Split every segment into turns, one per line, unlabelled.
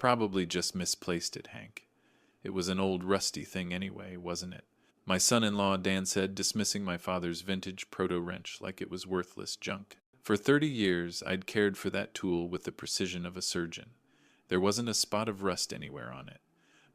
Probably just misplaced it, Hank. It was an old rusty thing anyway, wasn't it? My son-in-law, Dan said, dismissing my father's vintage Proto wrench like it was worthless junk. For 30 years, I'd cared for that tool with the precision of a surgeon. There wasn't a spot of rust anywhere on it.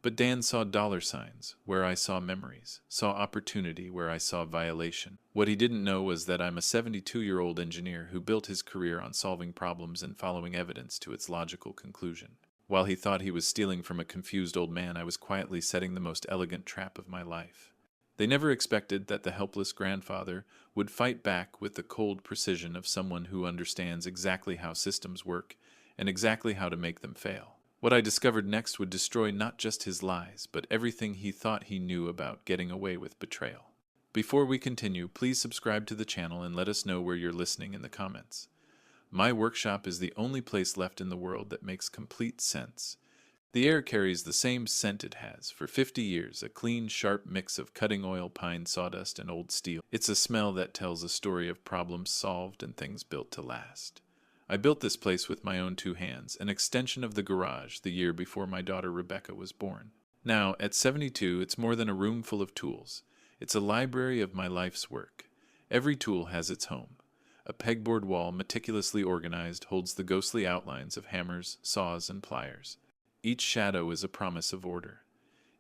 But Dan saw dollar signs where I saw memories, saw opportunity where I saw violation. What he didn't know was that I'm a 72-year-old engineer who built his career on solving problems and following evidence to its logical conclusion. While he thought he was stealing from a confused old man, I was quietly setting the most elegant trap of my life. They never expected that the helpless grandfather would fight back with the cold precision of someone who understands exactly how systems work and exactly how to make them fail. What I discovered next would destroy not just his lies, but everything he thought he knew about getting away with betrayal. Before we continue, please subscribe to the channel and let us know where you're listening in the comments. My workshop is the only place left in the world that makes complete sense. The air carries the same scent it has for 50 years, a clean, sharp mix of cutting oil, pine, sawdust, and old steel. It's a smell that tells a story of problems solved and things built to last. I built this place with my own 2 hands, an extension of the garage the year before my daughter Rebecca was born. Now, at 72, it's more than a room full of tools. It's a library of my life's work. Every tool has its home. A pegboard wall, meticulously organized, holds the ghostly outlines of hammers, saws, and pliers. Each shadow is a promise of order.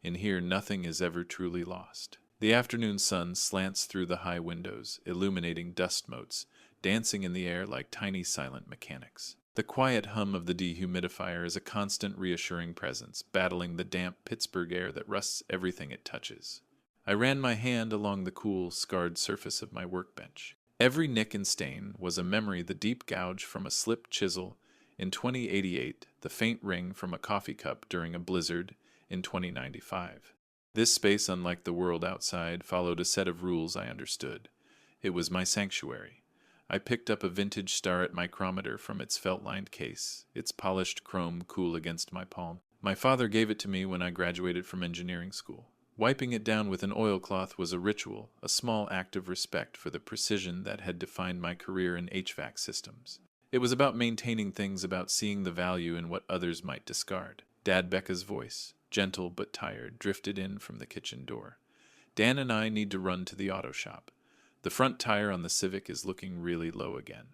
In here, nothing is ever truly lost. The afternoon sun slants through the high windows, illuminating dust motes, dancing in the air like tiny silent mechanics. The quiet hum of the dehumidifier is a constant reassuring presence, battling the damp Pittsburgh air that rusts everything it touches. I ran my hand along the cool, scarred surface of my workbench. Every nick and stain was a memory, the deep gouge from a slipped chisel in 2088, the faint ring from a coffee cup during a blizzard in 2095. This space, unlike the world outside, followed a set of rules I understood. It was my sanctuary. I picked up a vintage Starrett micrometer from its felt-lined case, its polished chrome cool against my palm. My father gave it to me when I graduated from engineering school. Wiping it down with an oilcloth was a ritual, a small act of respect for the precision that had defined my career in HVAC systems. It was about maintaining things, about seeing the value in what others might discard. Dad Becca's voice, gentle but tired, drifted in from the kitchen door. Dan and I need to run to the auto shop. The front tire on the Civic is looking really low again.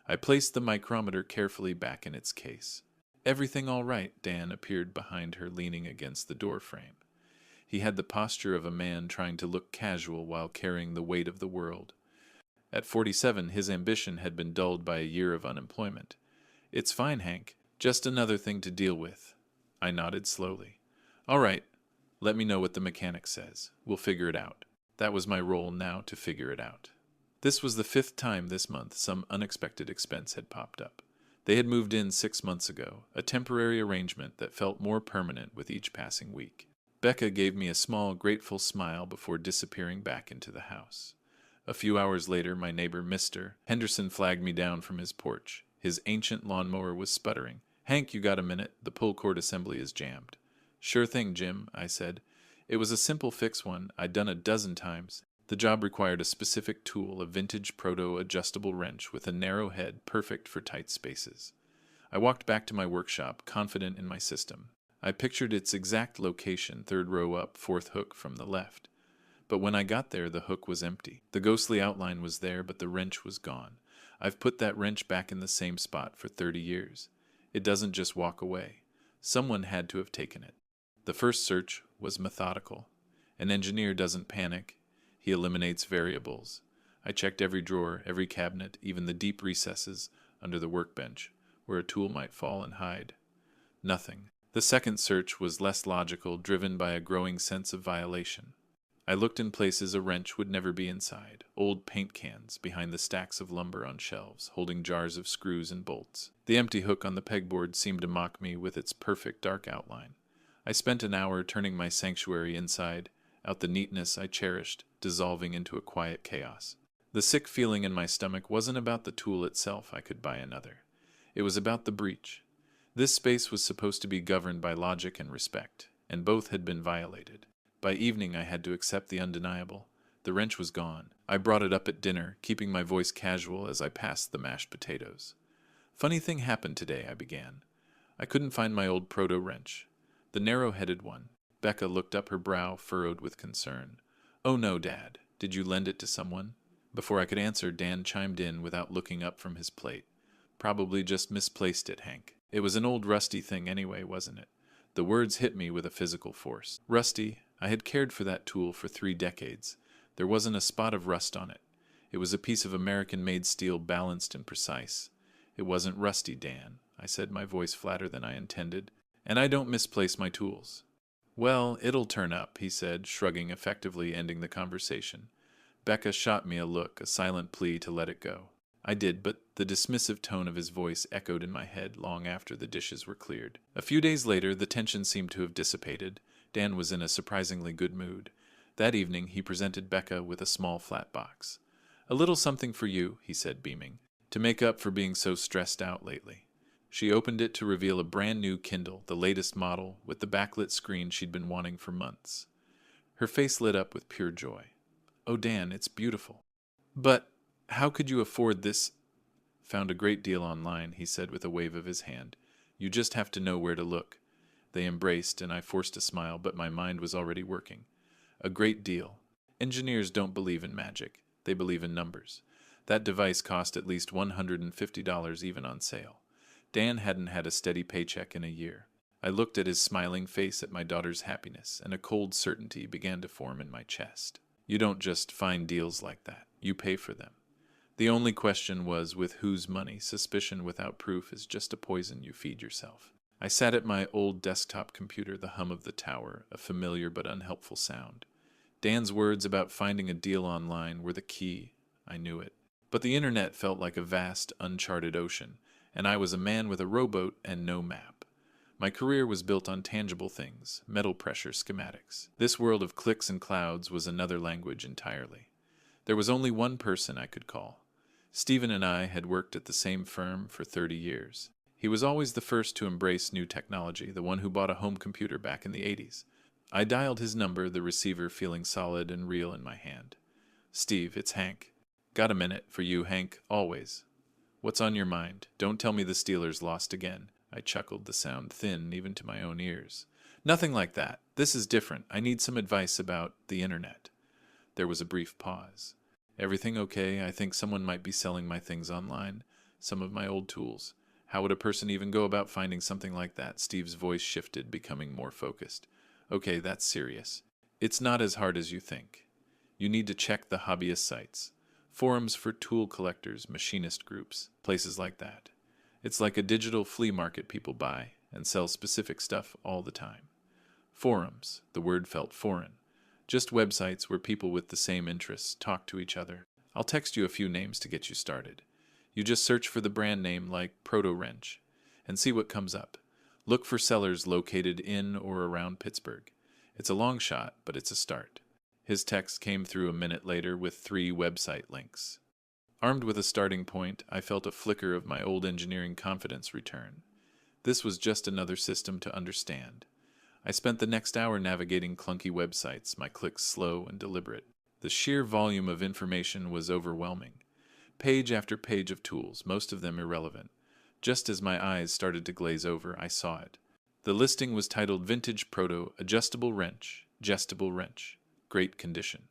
I placed the micrometer carefully back in its case. Everything all right? Dan appeared behind her, leaning against the door frame. He had the posture of a man trying to look casual while carrying the weight of the world. At 47, his ambition had been dulled by a year of unemployment. "It's fine, Hank. Just another thing to deal with." I nodded slowly. "All right. Let me know what the mechanic says. We'll figure it out." That was my role now, to figure it out. This was the 5th time this month some unexpected expense had popped up. They had moved in 6 months ago, a temporary arrangement that felt more permanent with each passing week. Becca gave me a small, grateful smile before disappearing back into the house. A few hours later, my neighbor, Mr. Henderson, flagged me down from his porch. His ancient lawnmower was sputtering. "Hank, you got a minute? The pull-cord assembly is jammed." "Sure thing, Jim," I said. It was a simple fix, one I'd done a dozen times. The job required a specific tool, a vintage Proto adjustable wrench with a narrow head perfect for tight spaces. I walked back to my workshop, confident in my system. I pictured its exact location, 3rd row up, 4th hook from the left. But when I got there, the hook was empty. The ghostly outline was there, but the wrench was gone. I've put that wrench back in the same spot for 30 years. It doesn't just walk away. Someone had to have taken it. The first search was methodical. An engineer doesn't panic. He eliminates variables. I checked every drawer, every cabinet, even the deep recesses under the workbench, where a tool might fall and hide. Nothing. The second search was less logical, driven by a growing sense of violation. I looked in places a wrench would never be inside, old paint cans behind the stacks of lumber on shelves, holding jars of screws and bolts. The empty hook on the pegboard seemed to mock me with its perfect dark outline. I spent an hour turning my sanctuary inside out the neatness I cherished, dissolving into a quiet chaos. The sick feeling in my stomach wasn't about the tool itself. I could buy another. It was about the breach. This space was supposed to be governed by logic and respect, and both had been violated. By evening, I had to accept the undeniable. The wrench was gone. I brought it up at dinner, keeping my voice casual as I passed the mashed potatoes. "Funny thing happened today," I began. I couldn't find my old Proto wrench. The narrow-headed one. Becca looked up, her brow furrowed with concern. Oh no, Dad. Did you lend it to someone? Before I could answer, Dan chimed in without looking up from his plate. Probably just misplaced it, Hank. It was an old rusty thing anyway, wasn't it? The words hit me with a physical force. Rusty. I had cared for that tool for 3 decades. There wasn't a spot of rust on it. It was a piece of American-made steel, balanced and precise. It wasn't rusty, Dan, I said, my voice flatter than I intended. And I don't misplace my tools. Well, it'll turn up, he said, shrugging, effectively ending the conversation. Becca shot me a look, a silent plea to let it go. I did, but the dismissive tone of his voice echoed in my head long after the dishes were cleared. A few days later, the tension seemed to have dissipated. Dan was in a surprisingly good mood. That evening, he presented Becca with a small flat box. A little something for you, he said, beaming, to make up for being so stressed out lately. She opened it to reveal a brand new Kindle, the latest model, with the backlit screen she'd been wanting for months. Her face lit up with pure joy. Oh, Dan, it's beautiful. But how could you afford this? Found a great deal online, he said with a wave of his hand. You just have to know where to look. They embraced, and I forced a smile, but my mind was already working. A great deal. Engineers don't believe in magic. They believe in numbers. That device cost at least $150 even on sale. Dan hadn't had a steady paycheck in a year. I looked at his smiling face, at my daughter's happiness, and a cold certainty began to form in my chest. You don't just find deals like that. You pay for them. The only question was, with whose money? Suspicion without proof is just a poison you feed yourself. I sat at my old desktop computer, the hum of the tower, a familiar but unhelpful sound. Dan's words about finding a deal online were the key. I knew it. But the internet felt like a vast, uncharted ocean, and I was a man with a rowboat and no map. My career was built on tangible things, metal pressure schematics. This world of clicks and clouds was another language entirely. There was only one person I could call. Stephen and I had worked at the same firm for 30 years. He was always the first to embrace new technology, the one who bought a home computer back in the 80s. I dialed his number, the receiver feeling solid and real in my hand. Steve, it's Hank. Got a minute for you, Hank, always. What's on your mind? Don't tell me the Steelers lost again. I chuckled, the sound thin even to my own ears. Nothing like that. This is different. I need some advice about the internet. There was a brief pause. Everything okay? I think someone might be selling my things online. Some of my old tools. How would a person even go about finding something like that? Steve's voice shifted, becoming more focused. Okay, that's serious. It's not as hard as you think. You need to check the hobbyist sites. Forums for tool collectors, machinist groups, places like that. It's like a digital flea market. People buy and sell specific stuff all the time. Forums. The word felt foreign. Just websites where people with the same interests talk to each other. I'll text you a few names to get you started. You just search for the brand name like Proto Wrench and see what comes up. Look for sellers located in or around Pittsburgh. It's a long shot, but it's a start. His text came through a minute later with 3 website links. Armed with a starting point, I felt a flicker of my old engineering confidence return. This was just another system to understand. I spent the next hour navigating clunky websites, my clicks slow and deliberate. The sheer volume of information was overwhelming. Page after page of tools, most of them irrelevant. Just as my eyes started to glaze over, I saw it. The listing was titled Vintage Proto Adjustable Wrench, Gestible Wrench, Great Condition.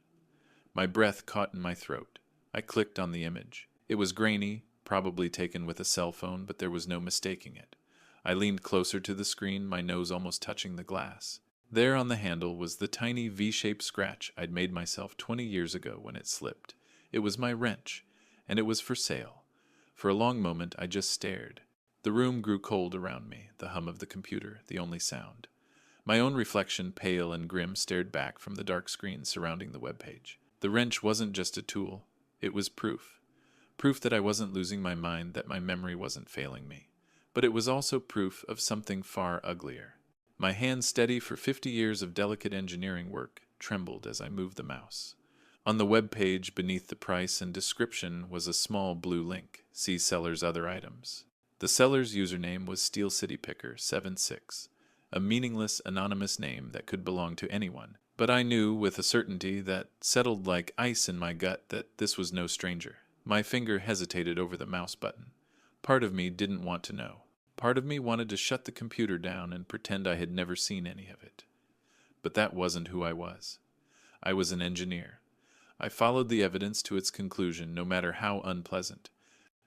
My breath caught in my throat. I clicked on the image. It was grainy, probably taken with a cell phone, but there was no mistaking it. I leaned closer to the screen, my nose almost touching the glass. There on the handle was the tiny V-shaped scratch I'd made myself 20 years ago when it slipped. It was my wrench, and it was for sale. For a long moment, I just stared. The room grew cold around me, the hum of the computer, the only sound. My own reflection, pale and grim, stared back from the dark screen surrounding the webpage. The wrench wasn't just a tool. It was proof. Proof that I wasn't losing my mind, that my memory wasn't failing me. But it was also proof of something far uglier. My hand, steady for 50 years of delicate engineering work, trembled as I moved the mouse. On the web page, beneath the price and description, was a small blue link. See seller's other items. The seller's username was Steel City Picker 76, a meaningless, anonymous name that could belong to anyone. But I knew with a certainty that settled like ice in my gut that this was no stranger. My finger hesitated over the mouse button. Part of me didn't want to know. Part of me wanted to shut the computer down and pretend I had never seen any of it. But that wasn't who I was. I was an engineer. I followed the evidence to its conclusion, no matter how unpleasant.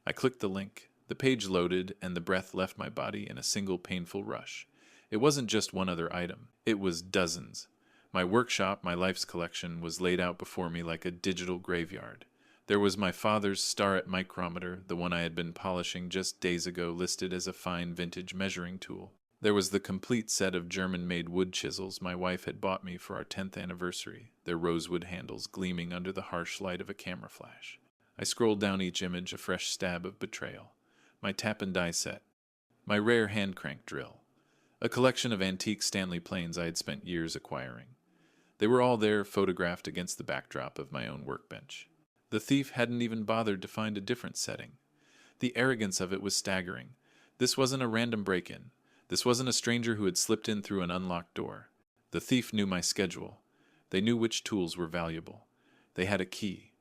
I clicked the link. The page loaded, and the breath left my body in a single painful rush. It wasn't just one other item. It was dozens. My workshop, my life's collection, was laid out before me like a digital graveyard. There was my father's Starrett micrometer, the one I had been polishing just days ago, listed as a fine vintage measuring tool. There was the complete set of German-made wood chisels my wife had bought me for our 10th anniversary, their rosewood handles gleaming under the harsh light of a camera flash. I scrolled down each image, a fresh stab of betrayal. My tap and die set. My rare hand crank drill. A collection of antique Stanley planes I had spent years acquiring. They were all there, photographed against the backdrop of my own workbench. The thief hadn't even bothered to find a different setting. The arrogance of it was staggering. This wasn't a random break-in. This wasn't a stranger who had slipped in through an unlocked door. The thief knew my schedule. They knew which tools were valuable. They had a key.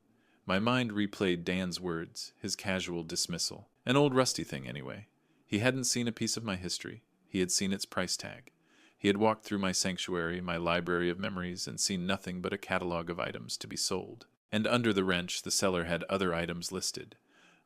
My mind replayed Dan's words, his casual dismissal. An old rusty thing, anyway. He hadn't seen a piece of my history. He had seen its price tag. He had walked through my sanctuary, my library of memories, and seen nothing but a catalog of items to be sold. And under the wrench, the seller had other items listed.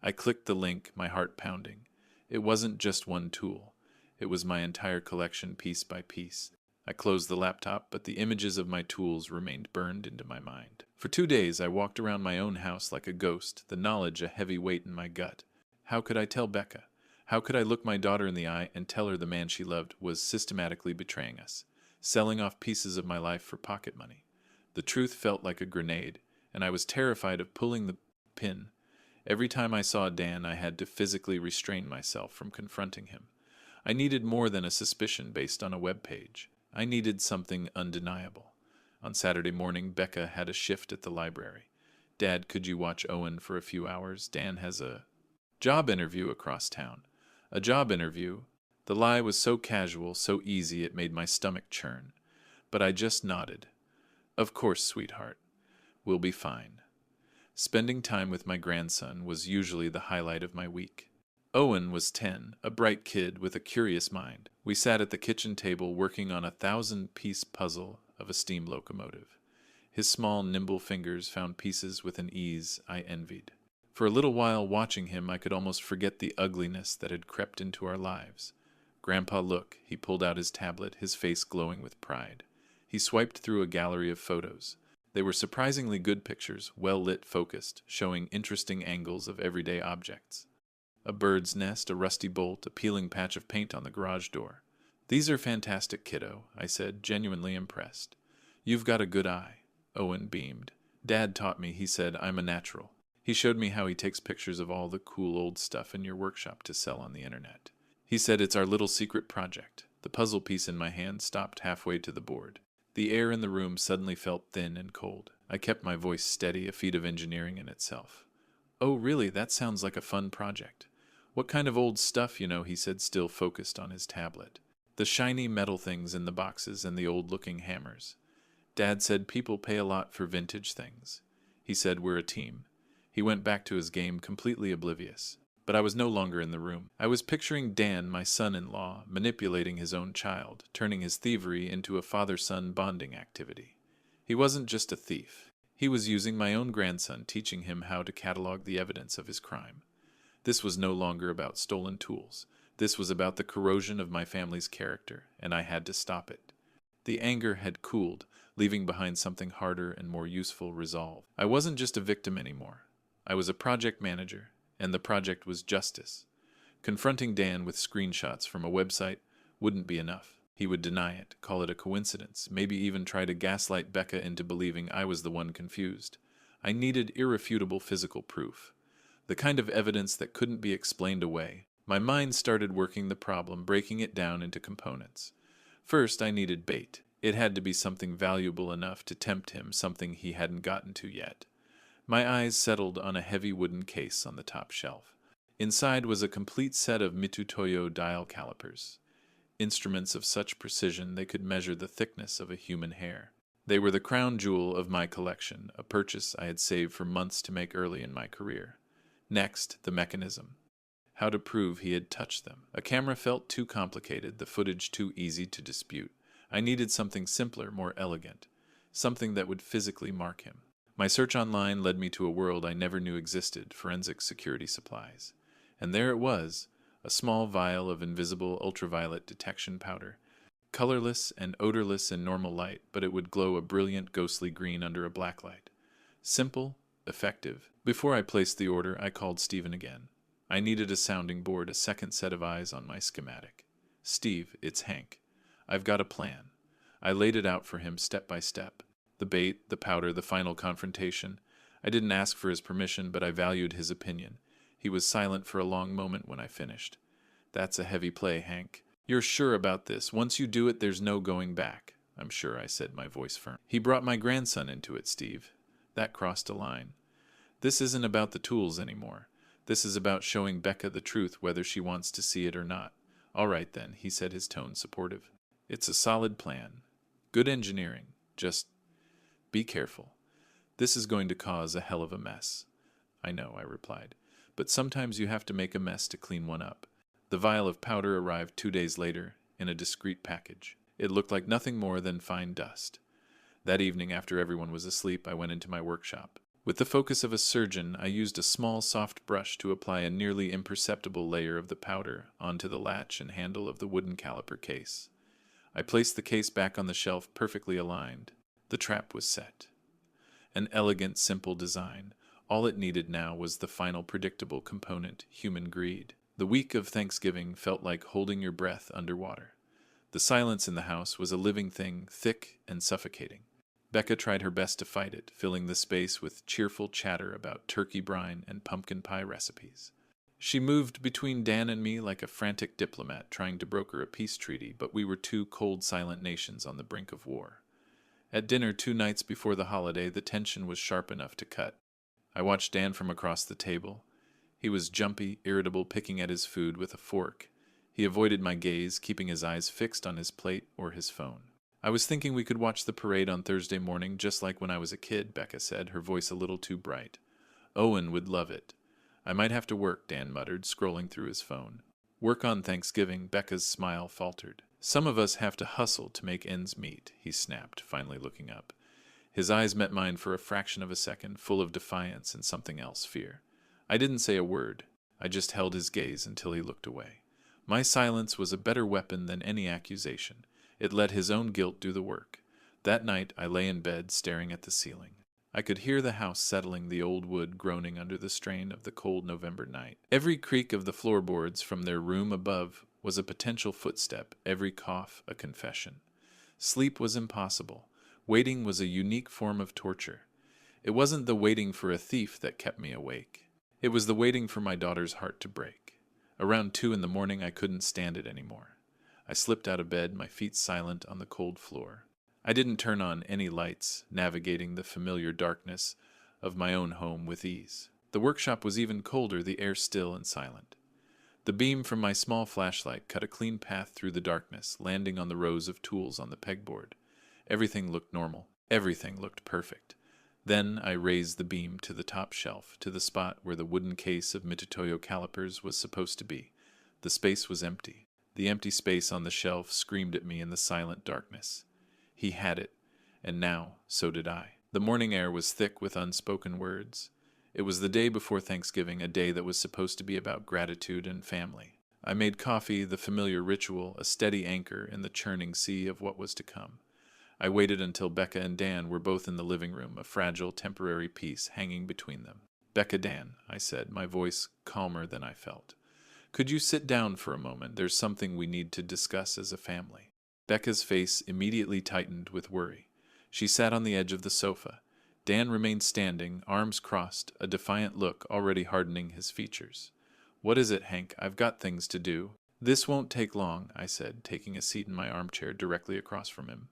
I clicked the link, my heart pounding. It wasn't just one tool. It was my entire collection, piece by piece. I closed the laptop, but the images of my tools remained burned into my mind. For 2 days, I walked around my own house like a ghost, the knowledge a heavy weight in my gut. How could I tell Becca? How could I look my daughter in the eye and tell her the man she loved was systematically betraying us, selling off pieces of my life for pocket money? The truth felt like a grenade, and I was terrified of pulling the pin. Every time I saw Dan, I had to physically restrain myself from confronting him. I needed more than a suspicion based on a web page. I needed something undeniable. On Saturday morning, Becca had a shift at the library. "Dad, could you watch Owen for a few hours? Dan has a job interview across town." A job interview. The lie was so casual, so easy, it made my stomach churn. But I just nodded. "Of course, sweetheart. We'll be fine." Spending time with my grandson was usually the highlight of my week. Owen was 10, a bright kid with a curious mind. We sat at the kitchen table working on a 1,000-piece puzzle of a steam locomotive. His small, nimble fingers found pieces with an ease I envied. For a little while watching him, I could almost forget the ugliness that had crept into our lives. "Grandpa, look." He pulled out his tablet, his face glowing with pride. He swiped through a gallery of photos. They were surprisingly good pictures, well-lit, focused, showing interesting angles of everyday objects. A bird's nest, a rusty bolt, a peeling patch of paint on the garage door. "These are fantastic, kiddo," I said, genuinely impressed. "You've got a good eye." Owen beamed. "Dad taught me," he said. "I'm a natural." He showed me how he takes pictures of all the cool old stuff in your workshop to sell on the internet. He said, "It's our little secret project." The puzzle piece in my hand stopped halfway to the board. The air in the room suddenly felt thin and cold. I kept my voice steady, a feat of engineering in itself. "Oh, really? That sounds like a fun project." "What kind of old stuff, he said, still focused on his tablet. "The shiny metal things in the boxes and the old-looking hammers." Dad said people pay a lot for vintage things. He said, "We're a team." He went back to his game, completely oblivious. But I was no longer in the room. I was picturing Dan, my son-in-law, manipulating his own child, turning his thievery into a father-son bonding activity. He wasn't just a thief. He was using my own grandson, teaching him how to catalog the evidence of his crime. This was no longer about stolen tools. This was about the corrosion of my family's character, and I had to stop it. The anger had cooled, leaving behind something harder and more useful: resolve. I wasn't just a victim anymore. I was a project manager, and the project was justice. Confronting Dan with screenshots from a website wouldn't be enough. He would deny it, call it a coincidence, maybe even try to gaslight Becca into believing I was the one confused. I needed irrefutable physical proof. The kind of evidence that couldn't be explained away. My mind started working the problem, breaking it down into components. First, I needed bait. It had to be something valuable enough to tempt him, something he hadn't gotten to yet. My eyes settled on a heavy wooden case on the top shelf. Inside was a complete set of Mitutoyo dial calipers, instruments of such precision they could measure the thickness of a human hair. They were the crown jewel of my collection, a purchase I had saved for months to make early in my career. Next, the mechanism. How to prove he had touched them? A camera felt too complicated, the footage too easy to dispute. I needed something simpler, more elegant, something that would physically mark him. My search online led me to a world I never knew existed, forensic security supplies. And there it was, a small vial of invisible ultraviolet detection powder, colorless and odorless in normal light, but it would glow a brilliant ghostly green under a blacklight. Simple, effective. Before I placed the order, I called Stephen again. I needed a sounding board, a second set of eyes on my schematic. Steve, it's Hank. I've got a plan. I laid it out for him step by step. The bait, the powder, the final confrontation. I didn't ask for his permission, but I valued his opinion. He was silent for a long moment when I finished. That's a heavy play, Hank. You're sure about this? Once you do it, there's no going back. I'm sure, I said, my voice firm. He brought my grandson into it, Steve. That crossed a line. This isn't about the tools anymore. This is about showing Becca the truth, whether she wants to see it or not. All right, then, he said, his tone supportive. It's a solid plan. Good engineering. Just be careful. This is going to cause a hell of a mess. I know, I replied. But sometimes you have to make a mess to clean one up. The vial of powder arrived 2 days later in a discreet package. It looked like nothing more than fine dust. That evening, after everyone was asleep, I went into my workshop. With the focus of a surgeon, I used a small, soft brush to apply a nearly imperceptible layer of the powder onto the latch and handle of the wooden caliper case. I placed the case back on the shelf, perfectly aligned. The trap was set. An elegant, simple design. All it needed now was the final predictable component, human greed. The week of Thanksgiving felt like holding your breath underwater. The silence in the house was a living thing, thick and suffocating. Becca tried her best to fight it, filling the space with cheerful chatter about turkey brine and pumpkin pie recipes. She moved between Dan and me like a frantic diplomat trying to broker a peace treaty, but we were two cold, silent nations on the brink of war. At dinner 2 nights before the holiday, the tension was sharp enough to cut. I watched Dan from across the table. He was jumpy, irritable, picking at his food with a fork. He avoided my gaze, keeping his eyes fixed on his plate or his phone. I was thinking we could watch the parade on Thursday morning, just like when I was a kid, Becca said, her voice a little too bright. Owen would love it. I might have to work, Dan muttered, scrolling through his phone. Work on Thanksgiving, Becca's smile faltered. Some of us have to hustle to make ends meet, he snapped, finally looking up. His eyes met mine for a fraction of a second, full of defiance and something else, fear. I didn't say a word. I just held his gaze until he looked away. My silence was a better weapon than any accusation. It let his own guilt do the work. That night I lay in bed, staring at the ceiling. I could hear the house settling, the old wood groaning under the strain of the cold November night. Every creak of the floorboards from their room above was a potential footstep, every cough a confession. Sleep was impossible. Waiting was a unique form of torture. It wasn't the waiting for a thief that kept me awake. It was the waiting for my daughter's heart to break. Around 2 in the morning I couldn't stand it anymore. I slipped out of bed, my feet silent on the cold floor. I didn't turn on any lights, navigating the familiar darkness of my own home with ease. The workshop was even colder, the air still and silent. The beam from my small flashlight cut a clean path through the darkness, landing on the rows of tools on the pegboard. Everything looked normal. Everything looked perfect. Then I raised the beam to the top shelf, to the spot where the wooden case of methodical calipers was supposed to be. The space was empty. The empty space on the shelf screamed at me in the silent darkness. He had it, and now so did I. The morning air was thick with unspoken words. It was the day before Thanksgiving, a day that was supposed to be about gratitude and family. I made coffee, the familiar ritual, a steady anchor in the churning sea of what was to come. I waited until Becca and Dan were both in the living room, a fragile, temporary peace hanging between them. Becca, Dan, I said, my voice calmer than I felt. Could you sit down for a moment? There's something we need to discuss as a family. Becca's face immediately tightened with worry. She sat on the edge of the sofa. Dan remained standing, arms crossed, a defiant look already hardening his features. What is it, Hank? I've got things to do. This won't take long, I said, taking a seat in my armchair directly across from him.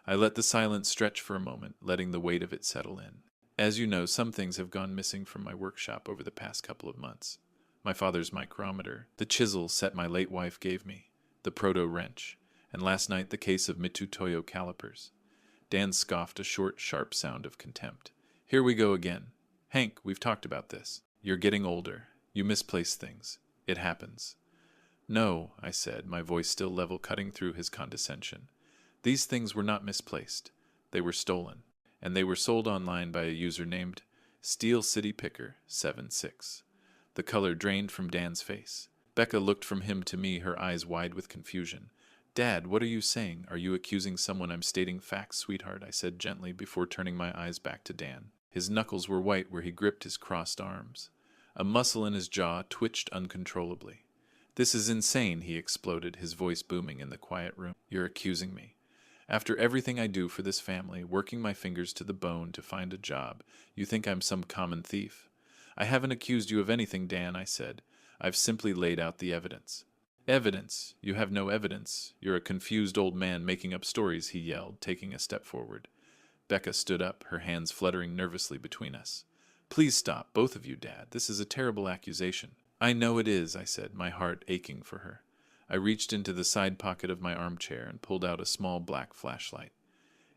I let the silence stretch for a moment, letting the weight of it settle in. As you know, some things have gone missing from my workshop over the past couple of months. My father's micrometer, the chisel set my late wife gave me, the Proto wrench, and last night the case of methodical calipers. Dan scoffed, a short, sharp sound of contempt. Here we go again. Hank, we've talked about this. You're getting older. You misplace things. It happens. No, I said, my voice still level, cutting through his condescension. These things were not misplaced. They were stolen, and they were sold online by a user named Steel City Picker 76. The color drained from Dan's face. Becca looked from him to me, her eyes wide with confusion. Dad, what are you saying? Are you accusing someone? I'm stating facts, sweetheart, I said gently before turning my eyes back to Dan. His knuckles were white where he gripped his crossed arms. A muscle in his jaw twitched uncontrollably. This is insane, he exploded, his voice booming in the quiet room. You're accusing me. After everything I do for this family, working my fingers to the bone to find a job, you think I'm some common thief? I haven't accused you of anything, Dan, I said. I've simply laid out the evidence. Evidence? You have no evidence. You're a confused old man making up stories, he yelled, taking a step forward. Becca stood up, her hands fluttering nervously between us. Please stop, both of you, Dad. This is a terrible accusation. I know it is, I said, my heart aching for her. I reached into the side pocket of my armchair and pulled out a small black flashlight.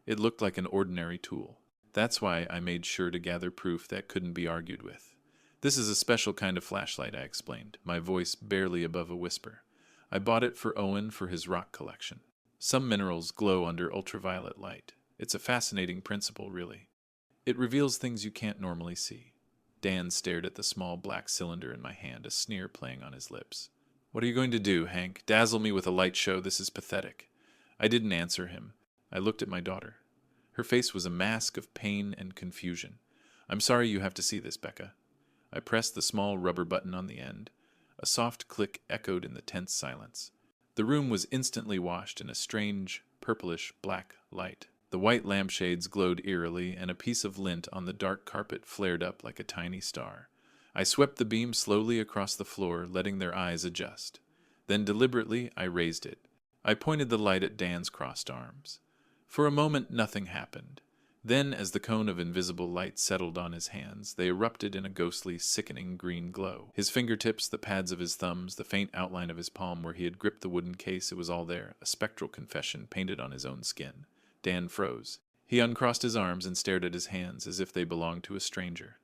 It looked like an ordinary tool. That's why I made sure to gather proof that couldn't be argued with. This is a special kind of flashlight, I explained, my voice barely above a whisper. I bought it for Owen for his rock collection. Some minerals glow under ultraviolet light. It's a fascinating principle, really. It reveals things you can't normally see. Dan stared at the small black cylinder in my hand, a sneer playing on his lips. What are you going to do, Hank? Dazzle me with a light show? This is pathetic. I didn't answer him. I looked at my daughter. Her face was a mask of pain and confusion. I'm sorry you have to see this, Becca. I pressed the small rubber button on the end. A soft click echoed in the tense silence. The room was instantly washed in a strange, purplish black light. The white lampshades glowed eerily, and a piece of lint on the dark carpet flared up like a tiny star. I swept the beam slowly across the floor, letting their eyes adjust. Then deliberately, I raised it. I pointed the light at Dan's crossed arms. For a moment, nothing happened. Then, as the cone of invisible light settled on his hands, they erupted in a ghostly, sickening green glow. His fingertips, the pads of his thumbs, the faint outline of his palm where he had gripped the wooden case, it was all there, a spectral confession painted on his own skin. Dan froze. He uncrossed his arms and stared at his hands as if they belonged to a stranger.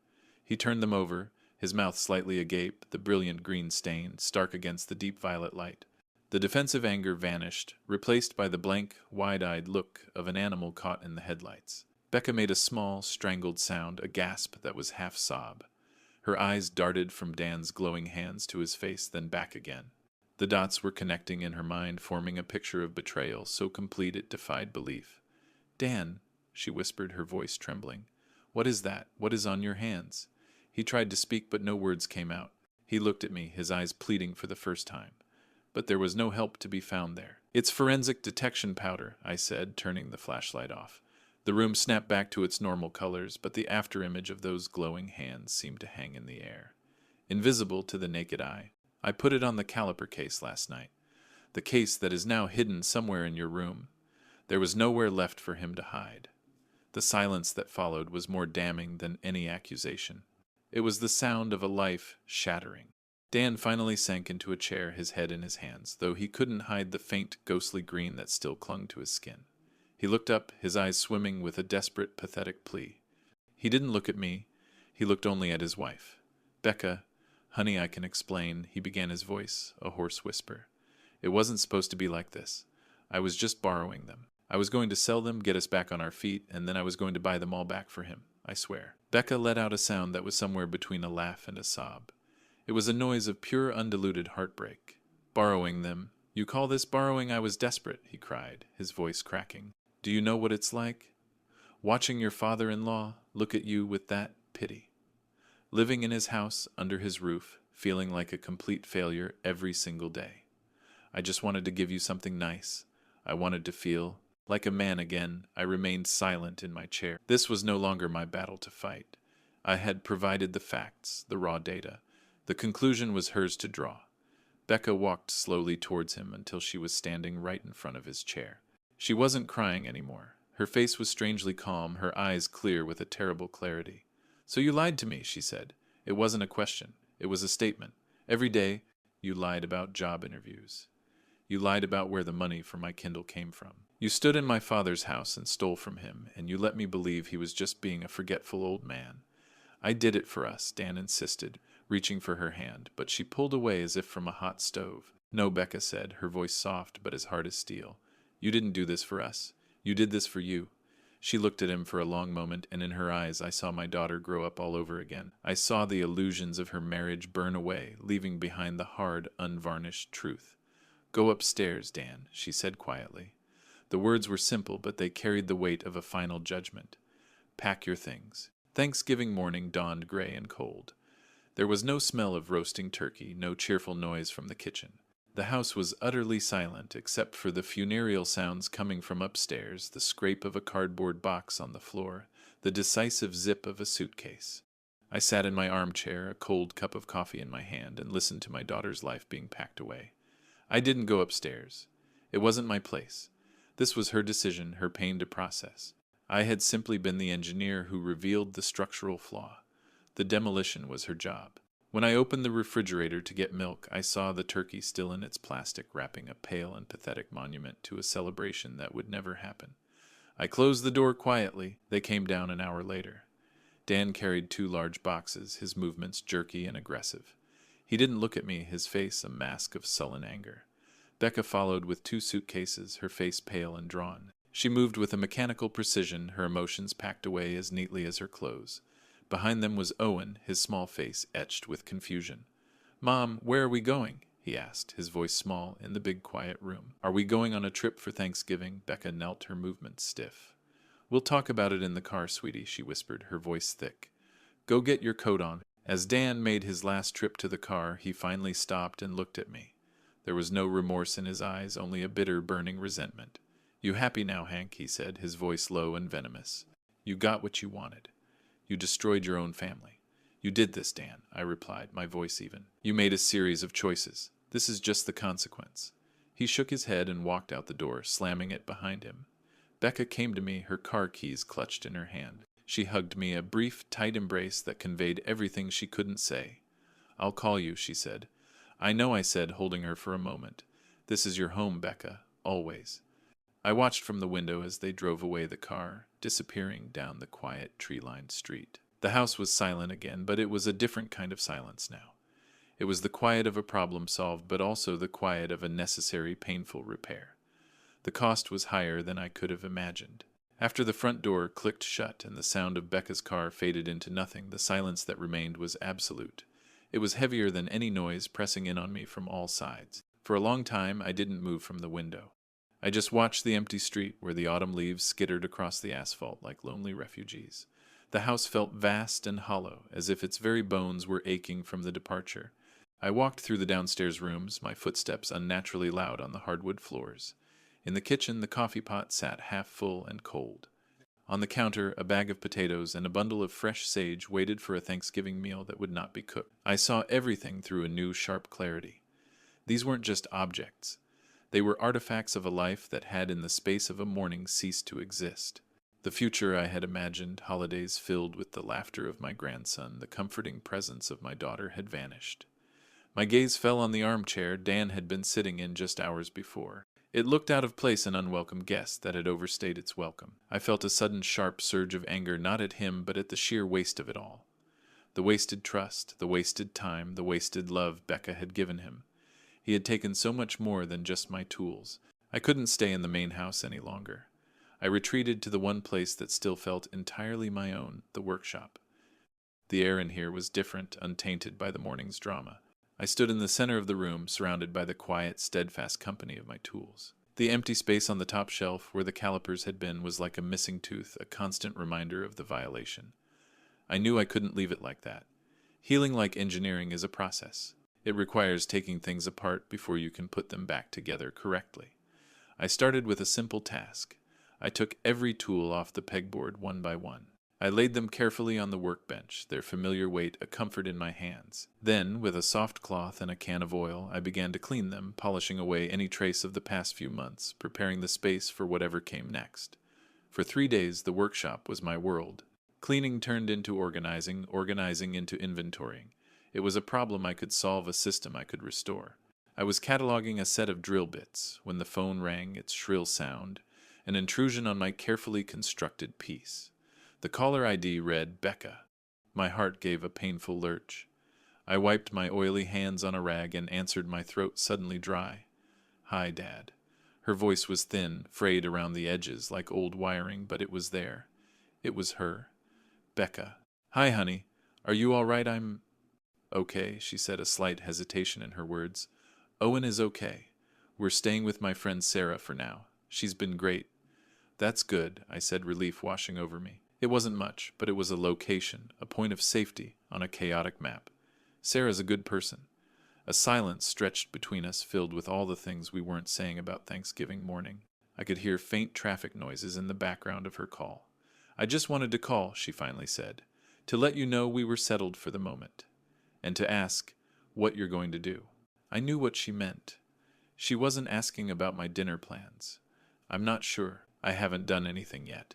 He turned them over, his mouth slightly agape, the brilliant green stain, stark against the deep violet light. The defensive anger vanished, replaced by the blank, wide-eyed look of an animal caught in the headlights. Becca made a small, strangled sound, a gasp that was half sob. Her eyes darted from Dan's glowing hands to his face, then back again. The dots were connecting in her mind, forming a picture of betrayal so complete it defied belief. Dan, she whispered, her voice trembling. What is that? What is on your hands? He tried to speak, but no words came out. He looked at me, his eyes pleading for the first time. But there was no help to be found there. It's forensic detection powder, I said, turning the flashlight off. The room snapped back to its normal colors, but the afterimage of those glowing hands seemed to hang in the air. Invisible to the naked eye. I put it on the caliper case last night. The case that is now hidden somewhere in your room. There was nowhere left for him to hide. The silence that followed was more damning than any accusation. It was the sound of a life shattering. Dan finally sank into a chair, his head in his hands, though he couldn't hide the faint, ghostly green that still clung to his skin. He looked up, his eyes swimming with a desperate, pathetic plea. He didn't look at me. He looked only at his wife. Becca, honey, I can explain, he began, his voice a hoarse whisper. It wasn't supposed to be like this. I was just borrowing them. I was going to sell them, get us back on our feet, and then I was going to buy them all back for him, I swear. Becca let out a sound that was somewhere between a laugh and a sob. It was a noise of pure, undiluted heartbreak. Borrowing them. You call this borrowing? I was desperate, he cried, his voice cracking. Do you know what it's like? Watching your father-in-law look at you with that pity. Living in his house, under his roof, feeling like a complete failure every single day. I just wanted to give you something nice. I wanted to feel like a man again. I remained silent in my chair. This was no longer my battle to fight. I had provided the facts, the raw data. The conclusion was hers to draw. Becca walked slowly towards him until she was standing right in front of his chair. She wasn't crying anymore. Her face was strangely calm, her eyes clear with a terrible clarity. So you lied to me, she said. It wasn't a question. It was a statement. Every day, you lied about job interviews. You lied about where the money for my Kindle came from. You stood in my father's house and stole from him, and you let me believe he was just being a forgetful old man. I did it for us, Dan insisted, reaching for her hand, but she pulled away as if from a hot stove. "No," Becca said, her voice soft but as hard as steel. "You didn't do this for us. You did this for you." She looked at him for a long moment, and in her eyes I saw my daughter grow up all over again. I saw the illusions of her marriage burn away, leaving behind the hard, unvarnished truth. "Go upstairs, Dan," she said quietly. The words were simple, but they carried the weight of a final judgment. "Pack your things." Thanksgiving morning dawned gray and cold. There was no smell of roasting turkey, no cheerful noise from the kitchen. The house was utterly silent except for the funereal sounds coming from upstairs, the scrape of a cardboard box on the floor, the decisive zip of a suitcase. I sat in my armchair, a cold cup of coffee in my hand, and listened to my daughter's life being packed away. I didn't go upstairs. It wasn't my place. This was her decision, her pain to process. I had simply been the engineer who revealed the structural flaw. The demolition was her job. When I opened the refrigerator to get milk, I saw the turkey still in its plastic, wrapping a pale and pathetic monument to a celebration that would never happen. I closed the door quietly. They came down an hour later. Dan carried 2 large boxes, his movements jerky and aggressive. He didn't look at me, his face a mask of sullen anger. Becca followed with 2 suitcases, her face pale and drawn. She moved with a mechanical precision, her emotions packed away as neatly as her clothes. Behind them was Owen, his small face etched with confusion. "Mom, where are we going?" he asked, his voice small, in the big quiet room. "Are we going on a trip for Thanksgiving?" Becca knelt, her movements stiff. "We'll talk about it in the car, sweetie," she whispered, her voice thick. "Go get your coat on." As Dan made his last trip to the car, he finally stopped and looked at me. There was no remorse in his eyes, only a bitter, burning resentment. "You happy now, Hank?" he said, his voice low and venomous. "You got what you wanted. You destroyed your own family." "You did this, Dan," I replied, my voice even. "You made a series of choices. This is just the consequence." He shook his head and walked out the door, slamming it behind him. Becca came to me, her car keys clutched in her hand. She hugged me, a brief, tight embrace that conveyed everything she couldn't say. "I'll call you," she said. "I know," I said, holding her for a moment. "This is your home, Becca, always." I watched from the window as they drove away the car, disappearing down the quiet, tree-lined street. The house was silent again, but it was a different kind of silence now. It was the quiet of a problem solved, but also the quiet of a necessary, painful repair. The cost was higher than I could have imagined. After the front door clicked shut and the sound of Becca's car faded into nothing, the silence that remained was absolute. It was heavier than any noise, pressing in on me from all sides. For a long time, I didn't move from the window. I just watched the empty street where the autumn leaves skittered across the asphalt like lonely refugees. The house felt vast and hollow, as if its very bones were aching from the departure. I walked through the downstairs rooms, my footsteps unnaturally loud on the hardwood floors. In the kitchen, the coffee pot sat half full and cold. On the counter, a bag of potatoes and a bundle of fresh sage waited for a Thanksgiving meal that would not be cooked. I saw everything through a new, sharp clarity. These weren't just objects. They were artifacts of a life that had in the space of a morning ceased to exist. The future I had imagined, holidays filled with the laughter of my grandson, the comforting presence of my daughter, had vanished. My gaze fell on the armchair Dan had been sitting in just hours before. It looked out of place, an unwelcome guest that had overstayed its welcome. I felt a sudden sharp surge of anger, not at him, but at the sheer waste of it all. The wasted trust, the wasted time, the wasted love Becca had given him. He had taken so much more than just my tools. I couldn't stay in the main house any longer. I retreated to the one place that still felt entirely my own, the workshop. The air in here was different, untainted by the morning's drama. I stood in the center of the room, surrounded by the quiet, steadfast company of my tools. The empty space on the top shelf, where the calipers had been, was like a missing tooth, a constant reminder of the violation. I knew I couldn't leave it like that. Healing, like engineering, is a process. It requires taking things apart before you can put them back together correctly. I started with a simple task. I took every tool off the pegboard one by one. I laid them carefully on the workbench, their familiar weight a comfort in my hands. Then, with a soft cloth and a can of oil, I began to clean them, polishing away any trace of the past few months, preparing the space for whatever came next. For 3 days, the workshop was my world. Cleaning turned into organizing, organizing into inventorying. It was a problem I could solve, a system I could restore. I was cataloging a set of drill bits when the phone rang, its shrill sound, an intrusion on my carefully constructed piece. The caller ID read Becca. My heart gave a painful lurch. I wiped my oily hands on a rag and answered, my throat suddenly dry. "Hi, Dad." Her voice was thin, frayed around the edges like old wiring, but it was there. It was her. Becca. "Hi, honey. Are you all right? I'm okay," she said, a slight hesitation in her words. "Owen is okay. We're staying with my friend Sarah for now. She's been great." "That's good," I said, relief washing over me. It wasn't much, but it was a location, a point of safety on a chaotic map. Sarah's a good person. A silence stretched between us, filled with all the things we weren't saying about Thanksgiving morning. I could hear faint traffic noises in the background of her call. "I just wanted to call," she finally said, "to let you know we were settled for the moment, and to ask what you're going to do." I knew what she meant. She wasn't asking about my dinner plans. "I'm not sure. I haven't done anything yet."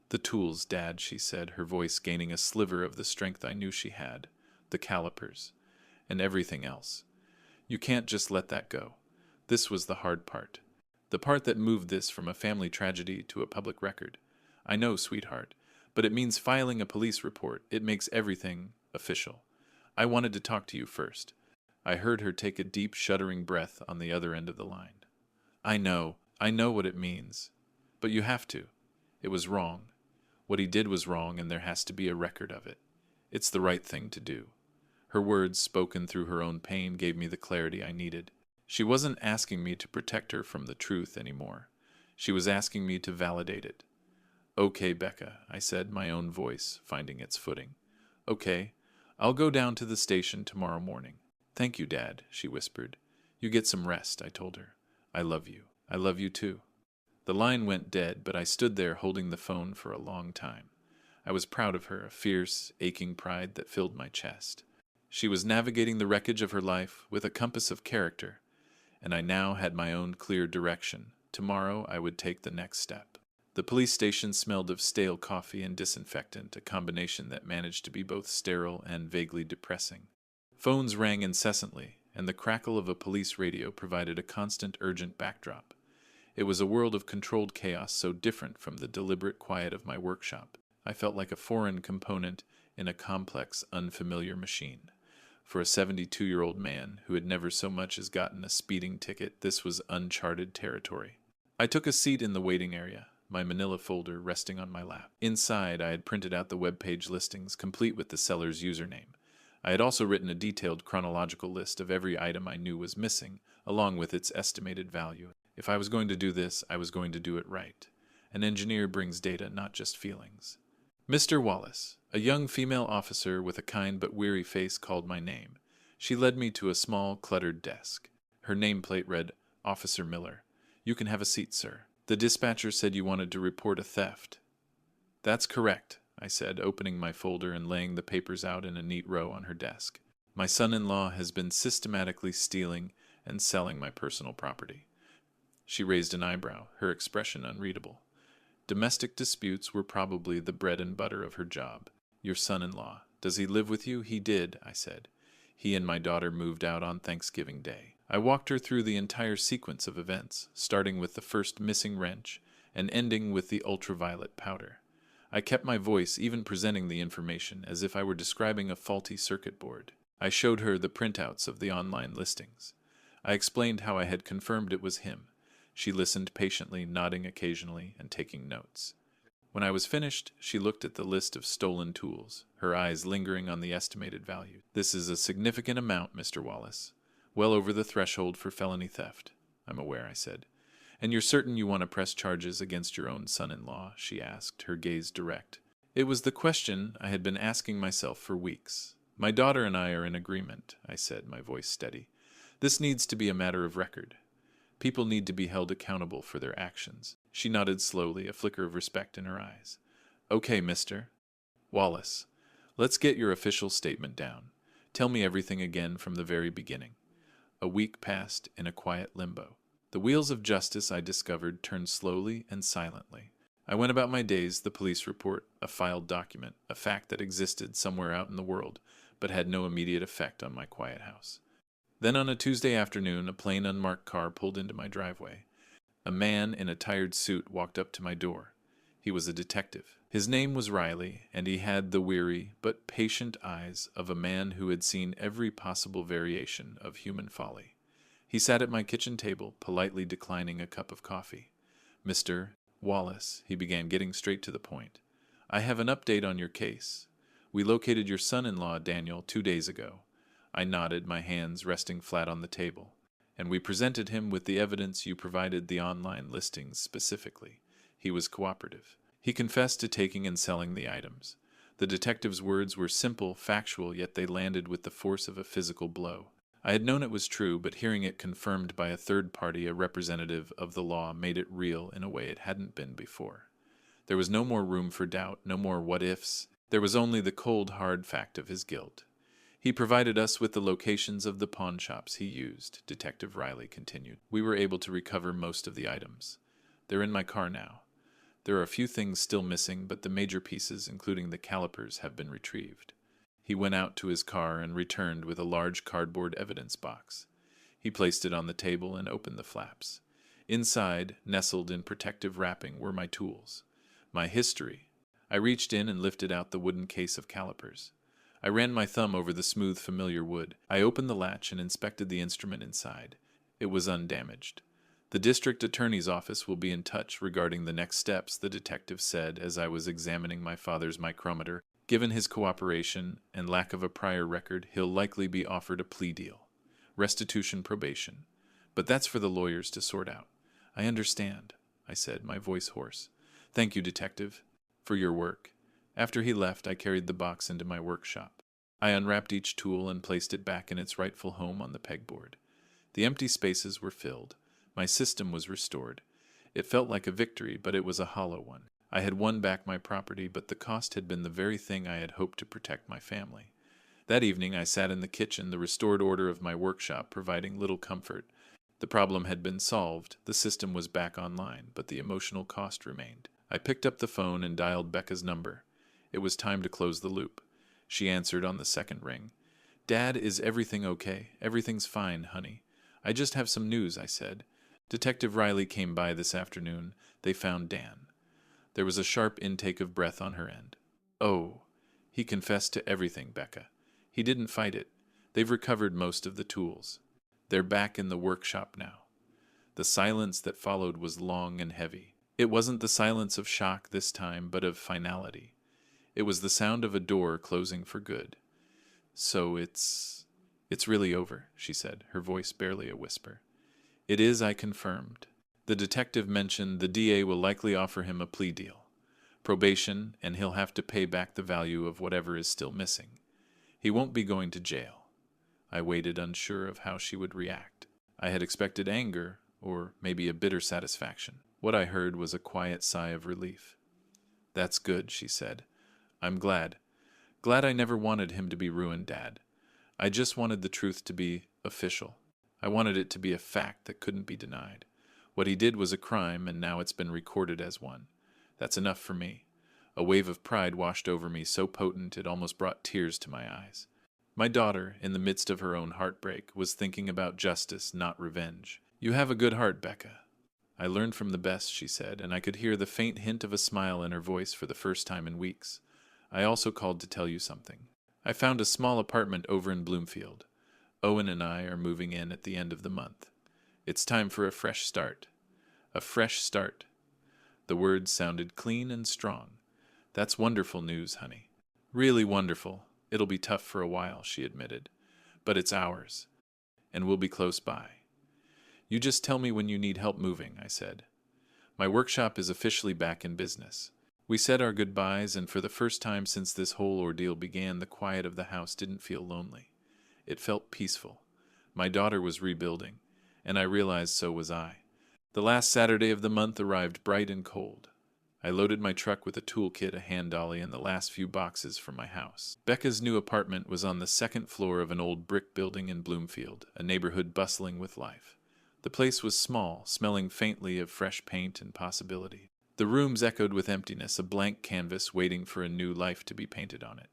"The tools, Dad," she said, her voice gaining a sliver of the strength I knew she had. "The calipers. And everything else. You can't just let that go." This was the hard part. The part that moved this from a family tragedy to a public record. "I know, sweetheart, but it means filing a police report. It makes everything official. I wanted to talk to you first." I heard her take a deep, shuddering breath on the other end of the line. I know what it means. But you have to. It was wrong. What he did was wrong, and there has to be a record of it. It's the right thing to do." Her words, spoken through her own pain, gave me the clarity I needed. She wasn't asking me to protect her from the truth anymore. She was asking me to validate it. "Okay, Becca," I said, my own voice finding its footing. "Okay, I'll go down to the station tomorrow morning." "Thank you, Dad," she whispered. "You get some rest," I told her. "I love you. I love you too." The line went dead, but I stood there holding the phone for a long time. I was proud of her, a fierce, aching pride that filled my chest. She was navigating the wreckage of her life with a compass of character, and I now had my own clear direction. Tomorrow I would take the next step. The police station smelled of stale coffee and disinfectant, a combination that managed to be both sterile and vaguely depressing. Phones rang incessantly, and the crackle of a police radio provided a constant, urgent backdrop. It was a world of controlled chaos so different from the deliberate quiet of my workshop. I felt like a foreign component in a complex, unfamiliar machine. For a 72-year-old man who had never so much as gotten a speeding ticket, this was uncharted territory. I took a seat in the waiting area, my manila folder resting on my lap. Inside, I had printed out the web page listings, complete with the seller's username. I had also written a detailed chronological list of every item I knew was missing, along with its estimated value. If I was going to do this, I was going to do it right. An engineer brings data, not just feelings. "Mr. Wallace," a young female officer with a kind but weary face called my name. She led me to a small, cluttered desk. Her nameplate read, "Officer Miller." "You can have a seat, sir." "The dispatcher said you wanted to report a theft." "That's correct," I said, opening my folder and laying the papers out in a neat row on her desk. "My son-in-law has been systematically stealing and selling my personal property." She raised an eyebrow, her expression unreadable. Domestic disputes were probably the bread and butter of her job. "Your son-in-law. Does he live with you?" "He did," I said. "He and my daughter moved out on Thanksgiving Day." I walked her through the entire sequence of events, starting with the first missing wrench and ending with the ultraviolet powder. I kept my voice, even presenting the information, as if I were describing a faulty circuit board. I showed her the printouts of the online listings. I explained how I had confirmed it was him. She listened patiently, nodding occasionally and taking notes. When I was finished, she looked at the list of stolen tools, her eyes lingering on the estimated value. "This is a significant amount, Mr. Wallace. Well over the threshold for felony theft." "I'm aware," I said. "And you're certain you want to press charges against your own son-in-law?" she asked, her gaze direct. It was the question I had been asking myself for weeks. "My daughter and I are in agreement," I said, my voice steady. "This needs to be a matter of record. People need to be held accountable for their actions." She nodded slowly, a flicker of respect in her eyes. "Okay, Mr. Wallace, let's get your official statement down. Tell me everything again from the very beginning." A week passed in a quiet limbo. The wheels of justice, I discovered, turned slowly and silently. I went about my days, the police report, a filed document, a fact that existed somewhere out in the world, but had no immediate effect on my quiet house. Then on a Tuesday afternoon, a plain unmarked car pulled into my driveway. A man in a tired suit walked up to my door. He was a detective. His name was Riley, and he had the weary but patient eyes of a man who had seen every possible variation of human folly. He sat at my kitchen table, politely declining a cup of coffee. "Mr. Wallace," he began, getting straight to the point, "I have an update on your case. We located your son-in-law, Daniel, 2 days ago." I nodded, my hands resting flat on the table. "And we presented him with the evidence you provided, the online listings specifically. He was cooperative. He confessed to taking and selling the items." The detective's words were simple, factual, yet they landed with the force of a physical blow. I had known it was true, but hearing it confirmed by a third party, a representative of the law, made it real in a way it hadn't been before. There was no more room for doubt, no more what-ifs. There was only the cold, hard fact of his guilt. "He provided us with the locations of the pawn shops he used," Detective Riley continued. "We were able to recover most of the items. They're in my car now. There are a few things still missing, but the major pieces, including the calipers, have been retrieved." He went out to his car and returned with a large cardboard evidence box. He placed it on the table and opened the flaps. Inside, nestled in protective wrapping, were my tools. My history. I reached in and lifted out the wooden case of calipers. I ran my thumb over the smooth, familiar wood. I opened the latch and inspected the instrument inside. It was undamaged. "The district attorney's office will be in touch regarding the next steps," the detective said as I was examining my father's micrometer. "Given his cooperation and lack of a prior record, he'll likely be offered a plea deal. Restitution, probation. But that's for the lawyers to sort out." "I understand," I said, my voice hoarse. "Thank you, Detective, for your work." After he left, I carried the box into my workshop. I unwrapped each tool and placed it back in its rightful home on the pegboard. The empty spaces were filled. My system was restored. It felt like a victory, but it was a hollow one. I had won back my property, but the cost had been the very thing I had hoped to protect my family. That evening I sat in the kitchen, the restored order of my workshop providing little comfort. The problem had been solved, the system was back online, but the emotional cost remained. I picked up the phone and dialed Becca's number. It was time to close the loop. She answered on the second ring. "Dad, is everything okay? Everything's fine, honey. I just have some news," I said. "Detective Riley came by this afternoon. They found Dan." There was a sharp intake of breath on her end. "Oh, he confessed to everything, Becca. He didn't fight it. They've recovered most of the tools. They're back in the workshop now." The silence that followed was long and heavy. It wasn't the silence of shock this time, but of finality. It was the sound of a door closing for good. "So it's really over," she said, her voice barely a whisper. "It is," I confirmed. The detective mentioned the DA will likely offer him a plea deal. Probation, and he'll have to pay back the value of whatever is still missing. He won't be going to jail. I waited, unsure of how she would react. I had expected anger, or maybe a bitter satisfaction. What I heard was a quiet sigh of relief. "That's good," she said. "I'm glad. Glad I never wanted him to be ruined, Dad. I just wanted the truth to be official. I wanted it to be a fact that couldn't be denied. What he did was a crime, and now it's been recorded as one. That's enough for me." A wave of pride washed over me, so potent it almost brought tears to my eyes. My daughter, in the midst of her own heartbreak, was thinking about justice, not revenge. "You have a good heart, Becca." "I learned from the best," she said, and I could hear the faint hint of a smile in her voice for the first time in weeks. "I also called to tell you something. I found a small apartment over in Bloomfield. Owen and I are moving in at the end of the month. It's time for a fresh start." A fresh start. The words sounded clean and strong. "That's wonderful news, honey. Really wonderful. It'll be tough for a while," she admitted. "But it's ours. And we'll be close by." "You just tell me when you need help moving," I said. My workshop is officially back in business. We said our goodbyes, and for the first time since this whole ordeal began, the quiet of the house didn't feel lonely. It felt peaceful. My daughter was rebuilding, and I realized so was I. The last Saturday of the month arrived bright and cold. I loaded my truck with a toolkit, a hand dolly, and the last few boxes from my house. Becca's new apartment was on the second floor of an old brick building in Bloomfield, a neighborhood bustling with life. The place was small, smelling faintly of fresh paint and possibility. The rooms echoed with emptiness, a blank canvas waiting for a new life to be painted on it.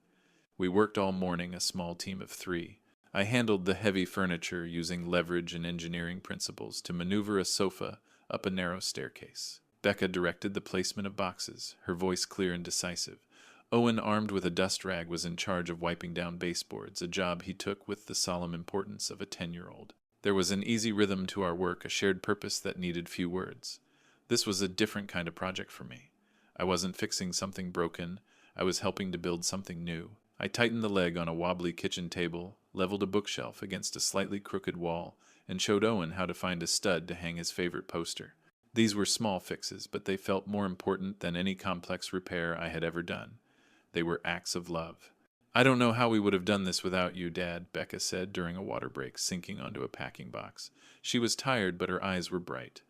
We worked all morning, a small team of 3. I handled the heavy furniture, using leverage and engineering principles to maneuver a sofa up a narrow staircase. Becca directed the placement of boxes, her voice clear and decisive. Owen, armed with a dust rag, was in charge of wiping down baseboards, a job he took with the solemn importance of a 10-year-old. There was an easy rhythm to our work, a shared purpose that needed few words. This was a different kind of project for me. I wasn't fixing something broken, I was helping to build something new. I tightened the leg on a wobbly kitchen table, leveled a bookshelf against a slightly crooked wall, and showed Owen how to find a stud to hang his favorite poster. These were small fixes, but they felt more important than any complex repair I had ever done. They were acts of love. "I don't know how we would have done this without you, Dad," Becca said during a water break, sinking onto a packing box. She was tired, but her eyes were bright.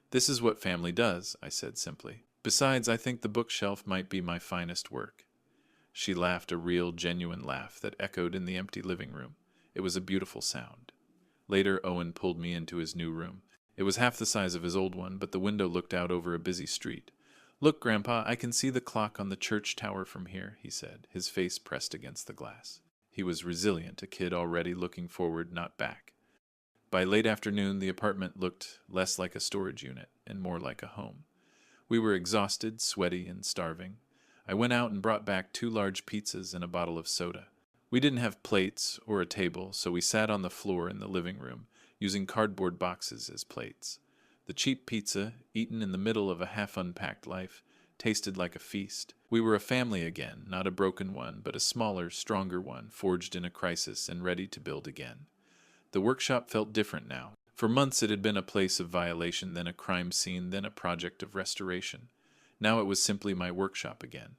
"This is what family does," I said simply. "Besides, I think the bookshelf might be my finest work." She laughed, a real, genuine laugh that echoed in the empty living room. It was a beautiful sound. Later, Owen pulled me into his new room. It was half the size of his old one, but the window looked out over a busy street. "Look, Grandpa, I can see the clock on the church tower from here," he said, his face pressed against the glass. He was resilient, a kid already looking forward, not back. By late afternoon, the apartment looked less like a storage unit and more like a home. We were exhausted, sweaty, and starving. I went out and brought back 2 large pizzas and a bottle of soda. We didn't have plates or a table, so we sat on the floor in the living room, using cardboard boxes as plates. The cheap pizza, eaten in the middle of a half-unpacked life, tasted like a feast. We were a family again, not a broken one, but a smaller, stronger one, forged in a crisis and ready to build again. The workshop felt different now. For months it had been a place of violation, then a crime scene, then a project of restoration. Now it was simply my workshop again.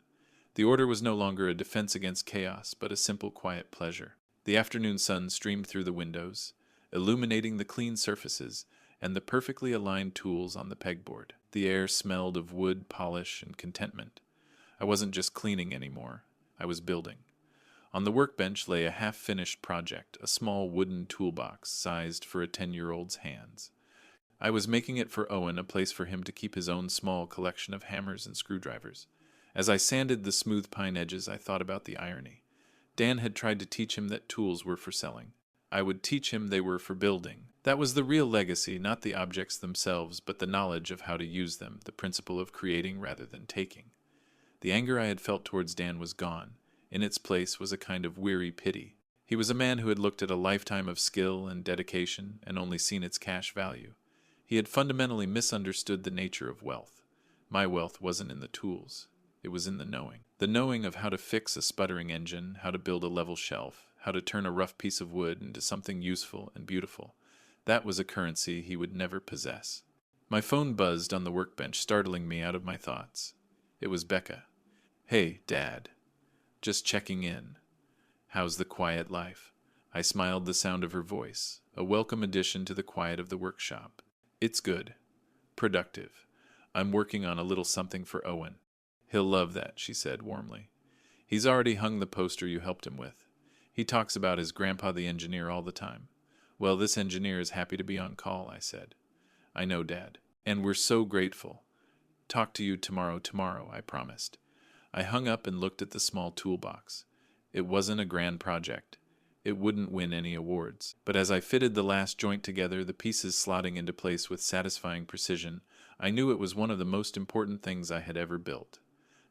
The order was no longer a defense against chaos, but a simple, quiet pleasure. The afternoon sun streamed through the windows, illuminating the clean surfaces and the perfectly aligned tools on the pegboard. The air smelled of wood, polish, and contentment. I wasn't just cleaning anymore. I was building. On the workbench lay a half-finished project, a small wooden toolbox sized for a 10-year-old's hands. I was making it for Owen, a place for him to keep his own small collection of hammers and screwdrivers. As I sanded the smooth pine edges, I thought about the irony. Dan had tried to teach him that tools were for selling. I would teach him they were for building. That was the real legacy, not the objects themselves, but the knowledge of how to use them, the principle of creating rather than taking. The anger I had felt towards Dan was gone. In its place was a kind of weary pity. He was a man who had looked at a lifetime of skill and dedication and only seen its cash value. He had fundamentally misunderstood the nature of wealth. My wealth wasn't in the tools. It was in the knowing. The knowing of how to fix a sputtering engine, how to build a level shelf, how to turn a rough piece of wood into something useful and beautiful. That was a currency he would never possess. My phone buzzed on the workbench, startling me out of my thoughts. It was Becca. "Hey, Dad. Just checking in. How's the quiet life?" I smiled, the sound of her voice, a welcome addition to the quiet of the workshop. "It's good. Productive. I'm working on a little something for Owen. He'll love that," she said warmly. "He's already hung the poster you helped him with. He talks about his grandpa the engineer all the time." "Well, this engineer is happy to be on call," I said. "I know, Dad. And we're so grateful. Talk to you tomorrow, I promised." I hung up and looked at the small toolbox. It wasn't a grand project. It wouldn't win any awards. But as I fitted the last joint together, the pieces slotting into place with satisfying precision, I knew it was one of the most important things I had ever built.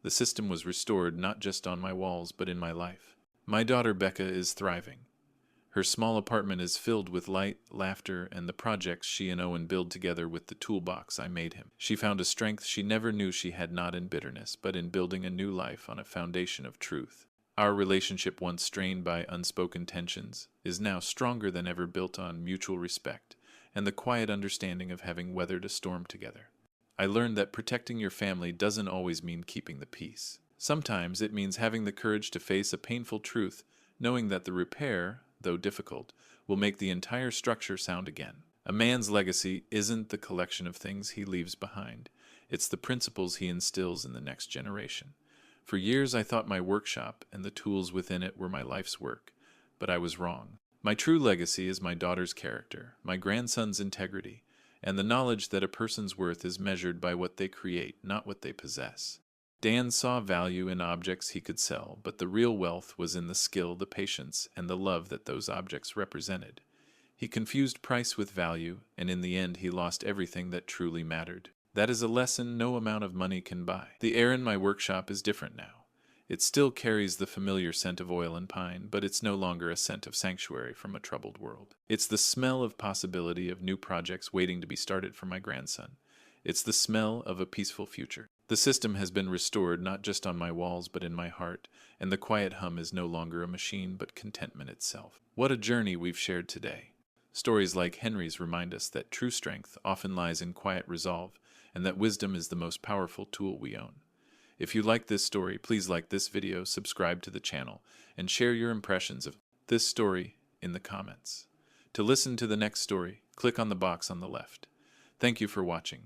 The system was restored not just on my walls, but in my life. My daughter Becca is thriving. Her small apartment is filled with light, laughter, and the projects she and Owen build together with the toolbox I made him. She found a strength she never knew she had, not in bitterness, but in building a new life on a foundation of truth. Our relationship, once strained by unspoken tensions, is now stronger than ever, built on mutual respect and the quiet understanding of having weathered a storm together. I learned that protecting your family doesn't always mean keeping the peace. Sometimes it means having the courage to face a painful truth, knowing that the repair, though difficult, will make the entire structure sound again. A man's legacy isn't the collection of things he leaves behind. It's the principles he instills in the next generation. For years I thought my workshop and the tools within it were my life's work, but I was wrong. My true legacy is my daughter's character, my grandson's integrity, and the knowledge that a person's worth is measured by what they create, not what they possess. Dan saw value in objects he could sell, but the real wealth was in the skill, the patience, and the love that those objects represented. He confused price with value, and in the end he lost everything that truly mattered. That is a lesson no amount of money can buy. The air in my workshop is different now. It still carries the familiar scent of oil and pine, but it's no longer a scent of sanctuary from a troubled world. It's the smell of possibility of new projects waiting to be started for my grandson. It's the smell of a peaceful future. The system has been restored not just on my walls but in my heart, and the quiet hum is no longer a machine but contentment itself. What a journey we've shared today. Stories like Henry's remind us that true strength often lies in quiet resolve, and that wisdom is the most powerful tool we own. If you like this story, please like this video, subscribe to the channel, and share your impressions of this story in the comments. To listen to the next story, click on the box on the left. Thank you for watching.